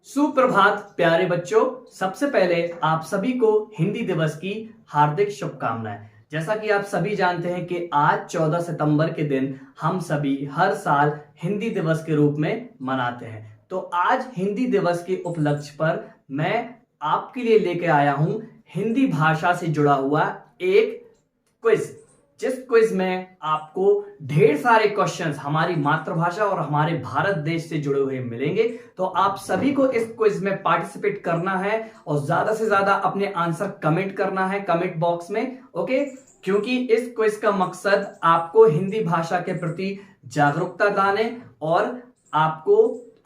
सुप्रभात प्यारे बच्चों। सबसे पहले आप सभी को हिंदी दिवस की हार्दिक शुभकामनाएं। जैसा कि आप सभी जानते हैं कि आज 14 सितंबर के दिन हम सभी हर साल हिंदी दिवस के रूप में मनाते हैं। तो आज हिंदी दिवस के उपलक्ष्य पर मैं आपके लिए लेके आया हूं हिंदी भाषा से जुड़ा हुआ एक क्विज, जिस क्विज में आपको ढेर सारे क्वेश्चंस हमारी मातृभाषा और हमारे भारत देश से जुड़े हुए मिलेंगे। तो आप सभी को इस क्विज में पार्टिसिपेट करना है और ज्यादा से ज्यादा अपने आंसर कमेंट करना है कमेंट बॉक्स में, ओके। क्योंकि इस क्विज का मकसद आपको हिंदी भाषा के प्रति जागरूकता लाने और आपको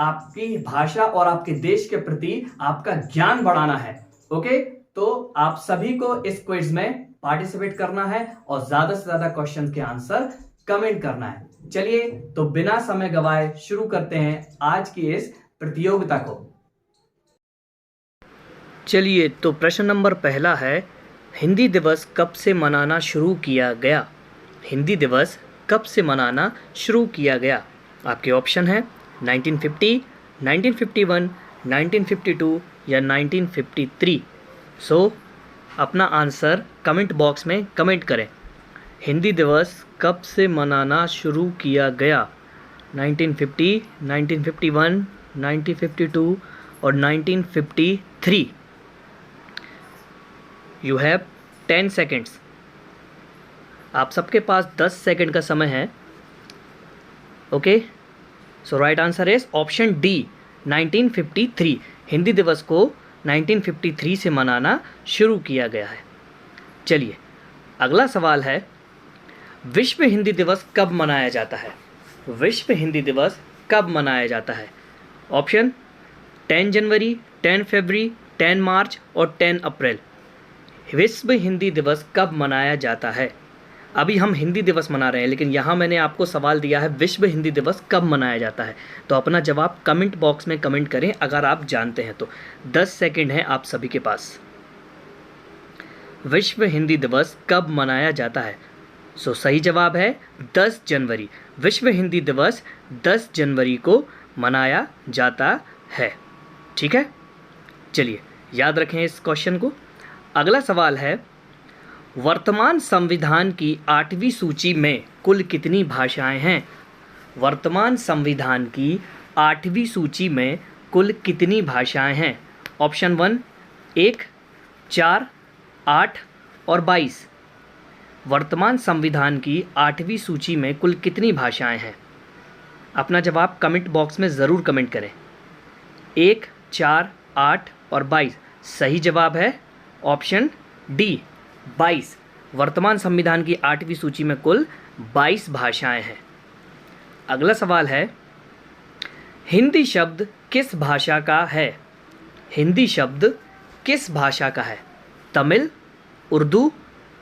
आपकी भाषा और आपके देश के प्रति आपका ज्ञान बढ़ाना है, ओके। तो आप सभी को इस क्विज में पार्टिसिपेट करना है और ज्यादा से ज्यादा क्वेश्चन के आंसर कमेंट करना है। चलिए तो बिना समय गवाए शुरू करते हैं आज की इस प्रतियोगिता को। चलिए तो प्रश्न नंबर पहला है, हिंदी दिवस कब से मनाना शुरू किया गया? हिंदी दिवस कब से मनाना शुरू किया गया? आपके ऑप्शन हैं 1950, 1951, 1952 या 1953। सो अपना आंसर कमेंट बॉक्स में कमेंट करें। हिंदी दिवस कब से मनाना शुरू किया गया? 1950, 1951, 1952 और 1953। You have 10 seconds. आप सबके पास 10 सेकेंड का समय है, okay. So right answer is option D 1953। Hindi दिवस को 1953 से मनाना शुरू किया गया है। चलिए अगला सवाल है, विश्व हिंदी दिवस कब मनाया जाता है? विश्व हिंदी दिवस कब मनाया जाता है? ऑप्शन 10 जनवरी, 10 फरवरी, 10 मार्च और 10 अप्रैल। विश्व हिंदी दिवस कब मनाया जाता है? अभी हम हिंदी दिवस मना रहे हैं, लेकिन यहाँ मैंने आपको सवाल दिया है विश्व हिंदी दिवस कब मनाया जाता है। तो अपना जवाब कमेंट बॉक्स में कमेंट करें अगर आप जानते हैं तो। 10 सेकंड है आप सभी के पास। विश्व हिंदी दिवस कब मनाया जाता है? सो सही जवाब है 10 जनवरी। विश्व हिंदी दिवस 10 जनवरी को मनाया जाता है, ठीक है। चलिए याद रखें इस क्वेश्चन को। अगला सवाल है, वर्तमान संविधान की 8वीं सूची में कुल कितनी भाषाएं हैं? वर्तमान संविधान की 8वीं सूची में कुल कितनी भाषाएं हैं? ऑप्शन 1 1, 4, 8 और 22। वर्तमान संविधान की 8वीं सूची में कुल कितनी भाषाएं हैं? अपना जवाब कमेंट बॉक्स में ज़रूर कमेंट करें। 1, 4, 8 और 22 सही जवाब है ऑप्शन डी 22। वर्तमान संविधान की 8वीं सूची में कुल 22 भाषाएं हैं। अगला सवाल है, हिंदी शब्द किस भाषा का है? हिंदी शब्द किस भाषा का है? तमिल, उर्दू,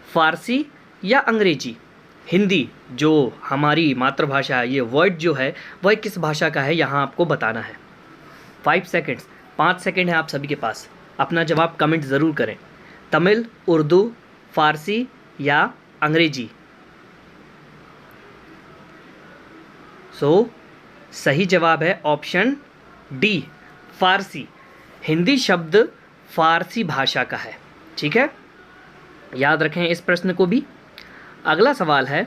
फारसी या अंग्रेजी? हिंदी जो हमारी मातृभाषा है, ये वर्ड जो है वह किस भाषा का है, यहाँ आपको बताना है। 5 सेकेंड्स, 5 सेकेंड है आप सभी के पास। अपना जवाब कमेंट ज़रूर करें। तमिल, उर्दू, फारसी या अंग्रेजी? सो सही जवाब है ऑप्शन डी फारसी। हिंदी शब्द फारसी भाषा का है, ठीक है। याद रखें इस प्रश्न को भी। अगला सवाल है,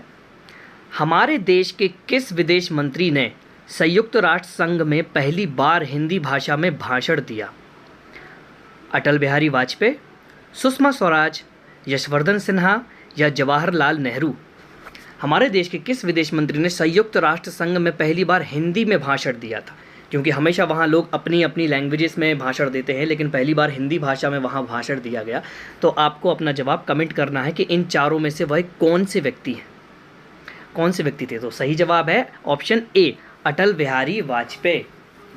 हमारे देश के किस विदेश मंत्री ने संयुक्त राष्ट्र संघ में पहली बार हिंदी भाषा में भाषण दिया? अटल बिहारी वाजपेयी, सुषमा स्वराज, यशवर्धन सिन्हा या जवाहरलाल नेहरू? हमारे देश के किस विदेश मंत्री ने संयुक्त राष्ट्र संघ में पहली बार हिंदी में भाषण दिया था? क्योंकि हमेशा वहाँ लोग अपनी अपनी लैंग्वेजेस में भाषण देते हैं, लेकिन पहली बार हिंदी भाषा में वहाँ भाषण दिया गया। तो आपको अपना जवाब कमेंट करना है कि इन चारों में से वह कौन से व्यक्ति हैं, कौन से व्यक्ति थे। तो सही जवाब है ऑप्शन ए अटल बिहारी वाजपेयी,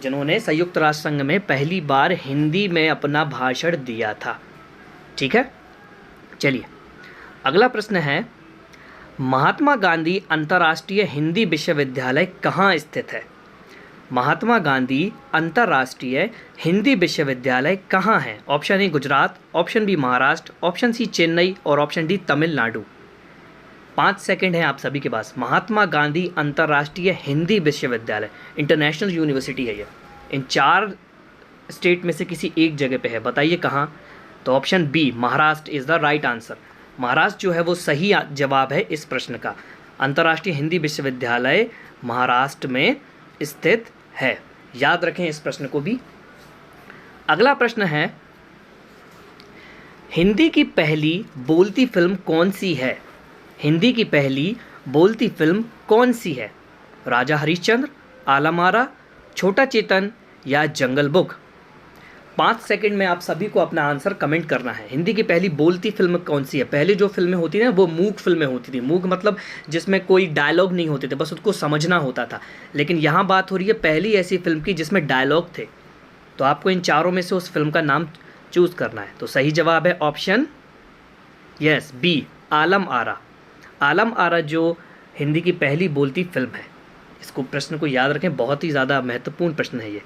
जिन्होंने संयुक्त राष्ट्र संघ में पहली बार हिंदी में अपना भाषण दिया था, ठीक है। चलिए अगला प्रश्न है, महात्मा गांधी अंतर्राष्ट्रीय हिंदी विश्वविद्यालय कहाँ स्थित है? महात्मा गांधी अंतर्राष्ट्रीय हिंदी विश्वविद्यालय कहाँ है? Option A Gujarat, option B Maharashtra, option C Chennai और ऑप्शन डी तमिलनाडु। 5 सेकेंड है आप सभी के पास। महात्मा गांधी अंतर्राष्ट्रीय हिंदी विश्वविद्यालय इंटरनेशनल यूनिवर्सिटी है ये। इन 4 स्टेट में से किसी एक जगह पे है, बताइए कहाँ। तो option B Maharashtra is the right answer. Maharashtra जो है वो सही जवाब है इस प्रश्न का। अंतर्राष्ट्रीय हिंदी विश्वविद्यालय महाराष्ट्र में स्थित है, याद रखें इस प्रश्न को भी। अगला प्रश्न है, हिंदी की पहली बोलती फिल्म कौन सी है? हिंदी की पहली बोलती फिल्म कौन सी है? राजा हरिश्चंद्र, आलम आरा, छोटा चेतन या जंगल बुक? 5 सेकंड में आप सभी को अपना आंसर कमेंट करना है। हिंदी की पहली बोलती फिल्म कौन सी है? पहले जो फिल्में होती थी ना वो मूक फिल्में होती थी। मूक मतलब जिसमें कोई डायलॉग नहीं होते थे, बस उसको समझना होता था। लेकिन यहाँ बात हो रही है पहली ऐसी फिल्म की जिसमें डायलॉग थे। तो आपको इन चारों में से उस फिल्म का नाम चूज़ करना है। तो सही जवाब है option yes B Alam Ara. Alam Ara जो हिंदी की पहली बोलती फिल्म है। इसको प्रश्न को याद रखें, बहुत ही ज़्यादा महत्वपूर्ण प्रश्न है ये।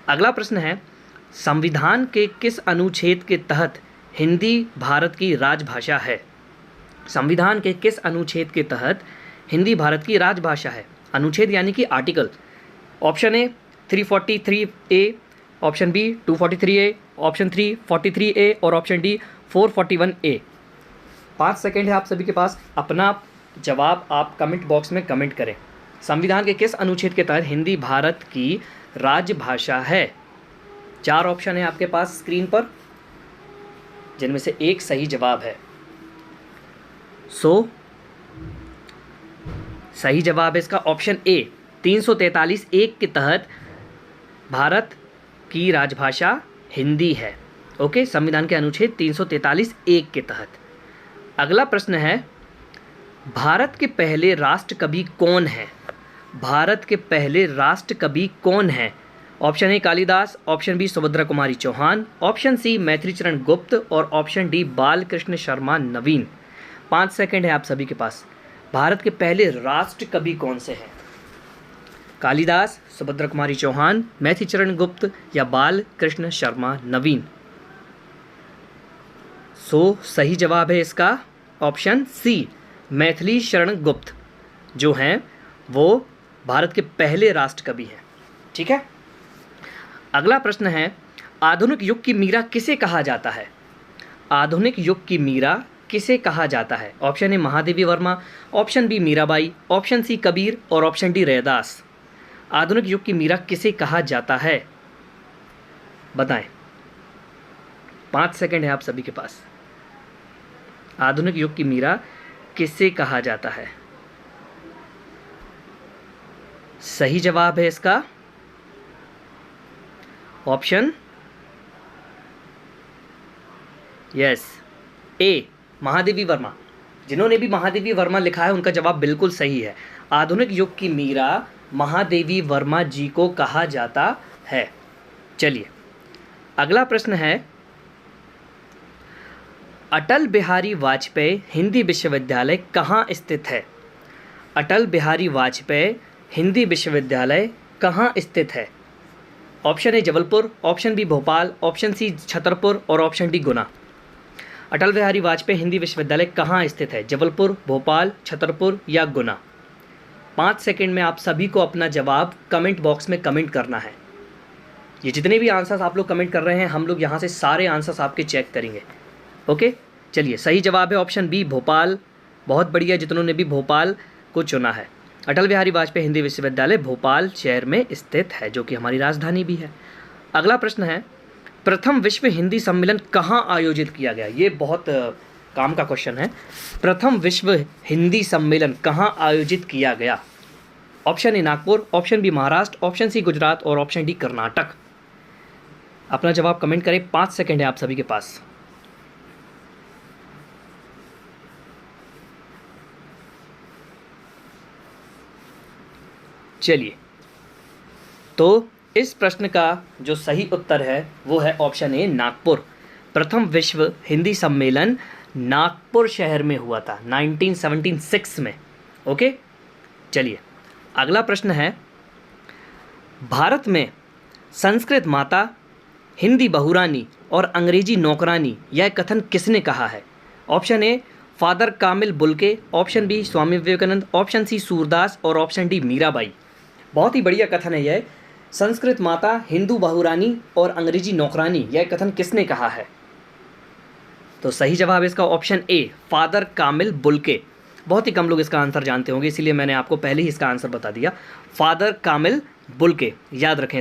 अगला प्रश्न है, संविधान के किस अनुच्छेद के तहत हिंदी भारत की राजभाषा है? संविधान के किस अनुच्छेद के तहत हिंदी भारत की राजभाषा है? अनुच्छेद यानी कि article. Option A 343A, option B 243A, option 343A और ऑप्शन डी 441A। 5 सेकेंड है आप सभी के पास, अपना जवाब आप कमेंट बॉक्स में कमेंट करें। संविधान के किस अनुच्छेद के तहत हिंदी भारत की राजभाषा है? 4 ऑप्शन है आपके पास स्क्रीन पर, जिनमें से एक सही जवाब है। सही जवाब है इसका ऑप्शन ए 343(1) के तहत भारत की राजभाषा हिंदी है। ओके, संविधान के अनुच्छेद 343(1) के तहत। अगला प्रश्न है, भारत के पहले राष्ट्र कवि कौन है? भारत के पहले राष्ट्र कवि कौन है? Option A Kalidas, option B Subhadra Kumari Chauhan, option C Maithilicharan Gupt और option D Balkrishna Sharma Naveen. 5 second है आप सभी के पास। भारत के पहले राष्ट्र कवि कौन से हैं? कालिदास, सुभद्रा कुमारी चौहान, मैथिलीचरण गुप्त या बालकृष्ण शर्मा नवीन? सही जवाब है इसका ऑप्शन सी मैथिलीचरण गुप्त, जो हैं वो भारत के पहले राष्ट्र कवि हैं। ठीक है। अगला प्रश्न है, आधुनिक युग की मीरा किसे कहा जाता है? आधुनिक युग की मीरा किसे कहा जाता है? Option A Mahadevi Verma, option B Mirabai, option C Kabir और ऑप्शन डी रैदास। आधुनिक युग की मीरा किसे कहा जाता है? बताएं। 5 सेकंड है आप सभी के पास। आधुनिक युग की मीरा किसे कहा जाता है? सही जवाब है इसका ऑप्शन यस ए महादेवी वर्मा। जिन्होंने भी महादेवी वर्मा लिखा है उनका जवाब बिल्कुल सही है। आधुनिक युग की मीरा महादेवी वर्मा जी को कहा जाता है। चलिए अगला प्रश्न है, अटल बिहारी वाजपेयी हिंदी विश्वविद्यालय कहाँ स्थित है? अटल बिहारी वाजपेयी हिंदी विश्वविद्यालय कहाँ स्थित है? Option A Jabalpur, option B Bhopal, option C Chhatarpur और ऑप्शन डी गुना। अटल बिहारी वाजपेयी हिंदी विश्वविद्यालय कहाँ स्थित है? जबलपुर, भोपाल, छतरपुर या गुना? 5 सेकंड में आप सभी को अपना जवाब कमेंट बॉक्स में कमेंट करना है। ये जितने भी आंसर्स आप लोग कमेंट कर रहे हैं, हम लोग यहाँ से सारे आंसर्स आपके चेक करेंगे। ओके, चलिए सही जवाब है ऑप्शन बी भोपाल। बहुत बढ़िया, जितनों ने भी भोपाल को चुना है। अटल बिहारी वाजपेयी हिंदी विश्वविद्यालय भोपाल शहर में स्थित है, जो कि हमारी राजधानी भी है। अगला प्रश्न है, प्रथम विश्व हिंदी सम्मेलन कहाँ आयोजित किया गया? ये बहुत काम का क्वेश्चन है। प्रथम विश्व हिंदी सम्मेलन कहाँ आयोजित किया गया? Option A Nagpur, option B Maharashtra, option C Gujarat और ऑप्शन डी कर्नाटक। अपना जवाब कमेंट करें। 5 सेकंड है आप सभी के पास। चलिए, तो इस प्रश्न का जो सही उत्तर है वो है ऑप्शन ए नागपुर। प्रथम विश्व हिंदी सम्मेलन नागपुर शहर में हुआ था 1976 में। ओके, चलिए अगला प्रश्न है, भारत में संस्कृत माता, हिंदी बहुरानी और अंग्रेजी नौकरानी यह कथन किसने कहा है? Option A Father Camille Bulcke, option B Swami Vivekananda, option C Surdas और ऑप्शन डी मीराबाई। बहुत ही बढ़िया कथन है यह। संस्कृत माता, हिंदू बहुरानी और अंग्रेजी नौकरानी, यह कथन किसने कहा है? तो सही जवाब इसका option A, Father Camille Bulcke. बहुत ही कम लोग इसका आंसर जानते होंगे, इसीलिए मैंने आपको पहले ही इसका आंसर बता दिया। फादर कामिल बुल्के, याद रखें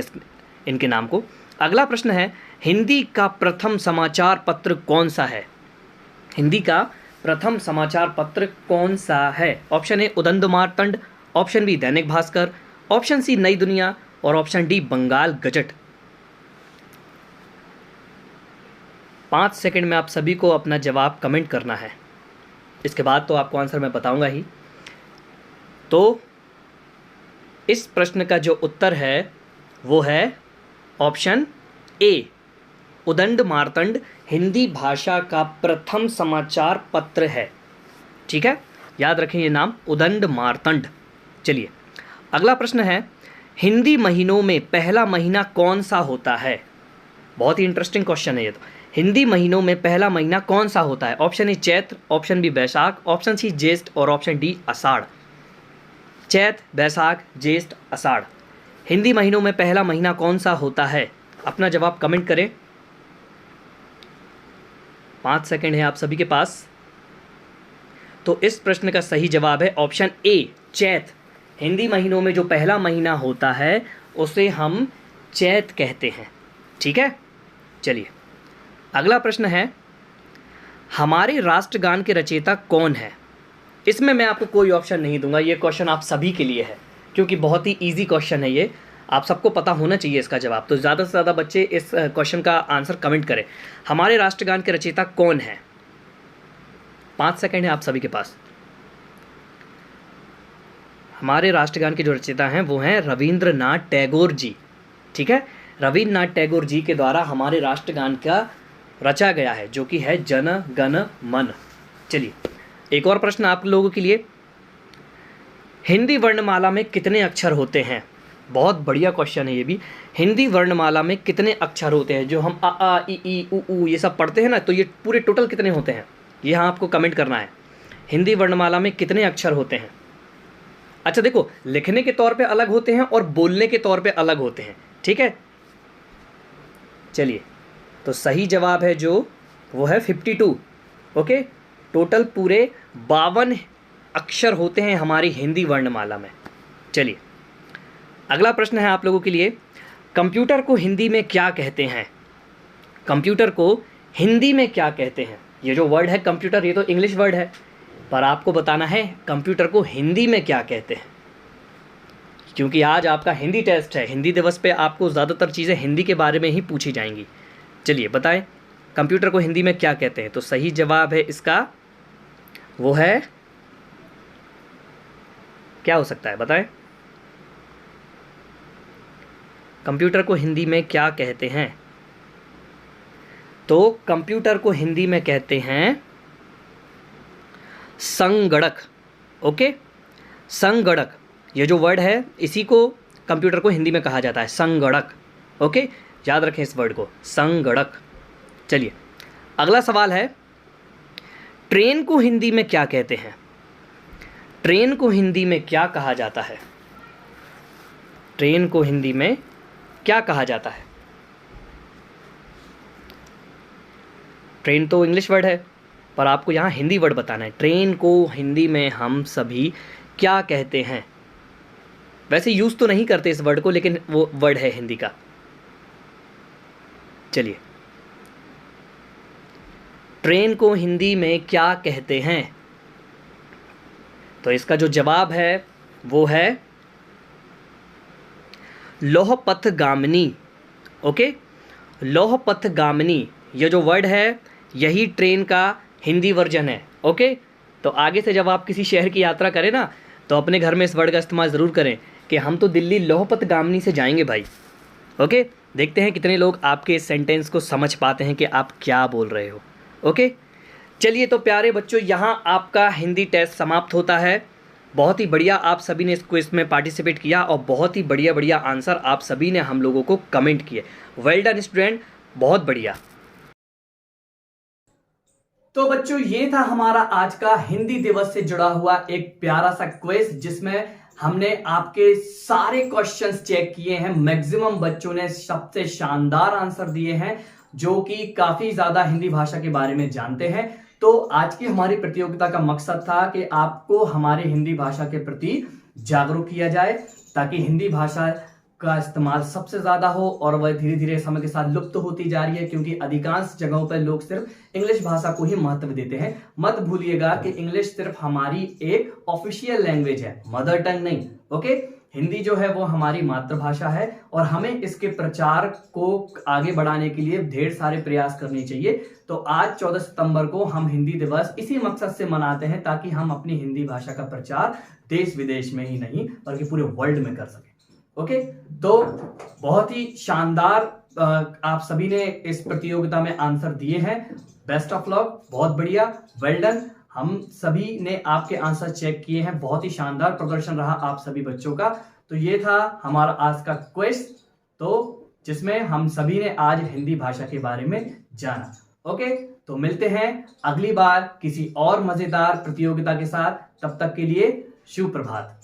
इनके नाम को। अगला प्रश्न है, हिंदी का प्रथम समाचार पत्र कौन सा है? हिंदी का प्रथम समाचार पत्र कौन सा है? Option A Udant Martand, option B Dainik Bhaskar, option C Nai Duniya और option D Bengal Gazette. 5 second में आप सभी को अपना जवाब कमेंट करना है, इसके बाद तो आपको आंसर मैं बताऊंगा ही। तो इस प्रश्न का जो उत्तर है वो है ऑप्शन ए, उदंड मार्तंड हिंदी भाषा का प्रथम समाचार पत्र है। ठीक है, याद रखें ये नाम, उदंड मार्तंड। चलिए अगला प्रश्न है, हिंदी महीनों में पहला महीना कौन सा होता है? बहुत ही इंटरेस्टिंग क्वेश्चन है ये तो। हिंदी महीनों में पहला महीना कौन सा होता है? Option A Chaitra, option B Baisakh, option C Jyeshtha और ऑप्शन डी आषाढ़। चैत्र, बैसाख, ज्येष्ठ, आषाढ़, हिंदी महीनों में पहला महीना कौन सा होता है? अपना जवाब कमेंट करें। 5 सेकंड है आप सभी के पास। तो इस प्रश्न का सही जवाब है ऑप्शन ए, चैत्र। हिंदी महीनों में जो पहला महीना होता है उसे हम चैत्र कहते हैं। ठीक है, चलिए अगला प्रश्न है, हमारे राष्ट्रगान के रचयिता कौन है? इसमें मैं आपको कोई ऑप्शन नहीं दूंगा, ये क्वेश्चन आप सभी के लिए है क्योंकि बहुत ही इजी क्वेश्चन है ये, आप सबको पता होना चाहिए इसका जवाब। तो ज़्यादा से ज़्यादा बच्चे इस क्वेश्चन का आंसर कमेंट करें, हमारे राष्ट्रगान के रचयिता कौन है? 5 सेकंड है आप सभी के पास। हमारे राष्ट्रगान के जो रचयिता हैं वो हैं रविंद्रनाथ टैगोर जी। ठीक है, रविंद्रनाथ टैगोर जी के द्वारा हमारे राष्ट्रगान का रचा गया है, जो कि है जन गण मन। चलिए एक और प्रश्न आप लोगों के लिए, हिंदी वर्णमाला में कितने अक्षर होते हैं? बहुत बढ़िया क्वेश्चन है ये भी। हिंदी वर्णमाला में कितने अक्षर होते हैं? जो हम अ आ इ ई उ ऊ ये सब पढ़ते हैं ना, तो ये पूरे टोटल कितने होते हैं, ये यहाँ आपको कमेंट करना है। हिंदी वर्णमाला में कितने अक्षर होते हैं? अच्छा देखो, लिखने के तौर पे अलग होते हैं और बोलने के तौर पे अलग होते हैं। ठीक है, चलिए तो सही जवाब है जो वो है 52। ओके, टोटल पूरे 52 अक्षर होते हैं हमारी हिंदी वर्णमाला में। चलिए अगला प्रश्न है आप लोगों के लिए, कंप्यूटर को हिंदी में क्या कहते हैं? कंप्यूटर को हिंदी में क्या कहते हैं? ये जो वर्ड है कंप्यूटर, ये तो इंग्लिश वर्ड है, पर आपको बताना है कंप्यूटर को हिंदी में क्या कहते हैं, क्योंकि आज आपका हिंदी टेस्ट है। हिंदी दिवस पे आपको ज़्यादातर चीज़ें हिंदी के बारे में ही पूछी जाएंगी। चलिए बताएं कंप्यूटर को हिंदी में क्या कहते हैं? तो सही जवाब है इसका वो है, क्या हो सकता है बताएं? कंप्यूटर को हिंदी में क्या कहते हैं? तो कंप्यूटर को हिंदी में कहते हैं संगणक। ओके, संगणक, ये जो वर्ड है इसी को कंप्यूटर को हिंदी में कहा जाता है, संगणक। ओके, याद रखें इस वर्ड को, संगणक। चलिए अगला सवाल है, ट्रेन को हिंदी में क्या कहते हैं? ट्रेन को हिंदी में क्या कहा जाता है? ट्रेन को हिंदी में क्या कहा जाता है? ट्रेन तो इंग्लिश वर्ड है, पर आपको यहाँ हिंदी वर्ड बताना है। ट्रेन को हिंदी में हम सभी क्या कहते हैं? वैसे यूज़ तो नहीं करते इस वर्ड को, लेकिन वो वर्ड है हिंदी का। चलिए, ट्रेन को हिंदी में क्या कहते हैं? तो इसका जो जवाब है वो है लौहपथगामिनी। ओके, लौहपथगामिनी, ये जो वर्ड है यही ट्रेन का हिंदी वर्जन है। ओके, तो आगे से जब आप किसी शहर की यात्रा करें ना, तो अपने घर में इस वर्ड का इस्तेमाल ज़रूर करें कि हम तो दिल्ली लौहपथगामिनी से जाएंगे भाई। ओके, देखते हैं कितने लोग आपके इस सेंटेंस को समझ पाते हैं कि आप क्या बोल रहे हो। ओके, चलिए तो प्यारे बच्चों, यहाँ आपका हिंदी टेस्ट समाप्त होता है। बहुत ही बढ़िया आप सभी ने इस क्विज में पार्टिसिपेट किया और बहुत ही बढ़िया बढ़िया आंसर आप सभी ने हम लोगों को कमेंट किए। वेल डन स्टूडेंट, बहुत बढ़िया। तो बच्चों, ये था हमारा आज का हिंदी दिवस से जुड़ा हुआ एक प्यारा सा क्विज, जिसमें हमने आपके सारे क्वेश्चंस चेक किए हैं, मैक्सिमम बच्चों ने सबसे शानदार आंसर दिए हैं जो कि काफी ज्यादा हिंदी भाषा के बारे में जानते हैं। तो आज की हमारी प्रतियोगिता का मकसद था कि आपको हमारी हिंदी भाषा के प्रति जागरूक किया जाए ताकि हिंदी भाषा का इस्तेमाल सबसे ज्यादा हो, और वह धीरे धीरे समय के साथ लुप्त होती जा रही है क्योंकि अधिकांश जगहों पर लोग सिर्फ इंग्लिश भाषा को ही महत्व देते हैं। मत भूलिएगा कि इंग्लिश सिर्फ हमारी एक ऑफिशियल लैंग्वेज है, मदर टंग नहीं। ओके, हिंदी जो है वो हमारी मातृभाषा है और हमें इसके प्रचार को आगे बढ़ाने के लिए ढेर सारे प्रयास करने चाहिए। तो आज 14 सितंबर को हम हिंदी दिवस इसी मकसद से मनाते हैं ताकि हम अपनी हिंदी भाषा का प्रचार देश विदेश में ही नहीं बल्कि पूरे वर्ल्ड में कर सकें। ओके, तो बहुत ही शानदार आप सभी ने इस प्रतियोगिता में आंसर दिए हैं। बेस्ट ऑफ लक, बहुत बढ़िया, वेल डन। हम सभी ने आपके आंसर चेक किए हैं, बहुत ही शानदार प्रदर्शन रहा आप सभी बच्चों का। तो ये था हमारा आज का क्विज, तो जिसमें हम सभी ने आज हिंदी भाषा के बारे में जाना। ओके, तो मिलते हैं अगली बार किसी और मजेदार प्रतियोगिता के साथ। तब तक के लिए शुभ प्रभात।